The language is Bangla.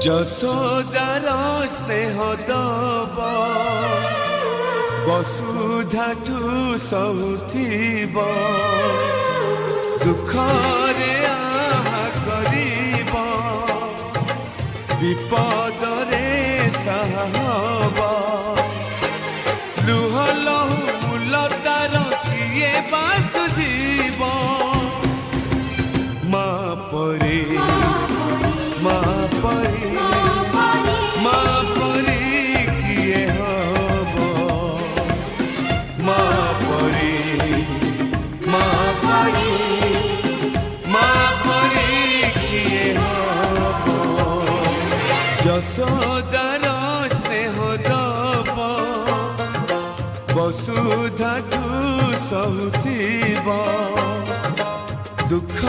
যশোদার স্নেহ দব বসুধাঠু সহুথিব দুঃখরে আহা করিব বিপদরে সাহা হব লুহ লহু মূলতার কিয়ে বা সুঝিব মা পরে মা পরে মা পরে কিয়ে হব মা পরে মা পরে মা পরে কিয়ে হব যশোদার স্নেহ দব বসুধাঠু সহুথিব দুঃখ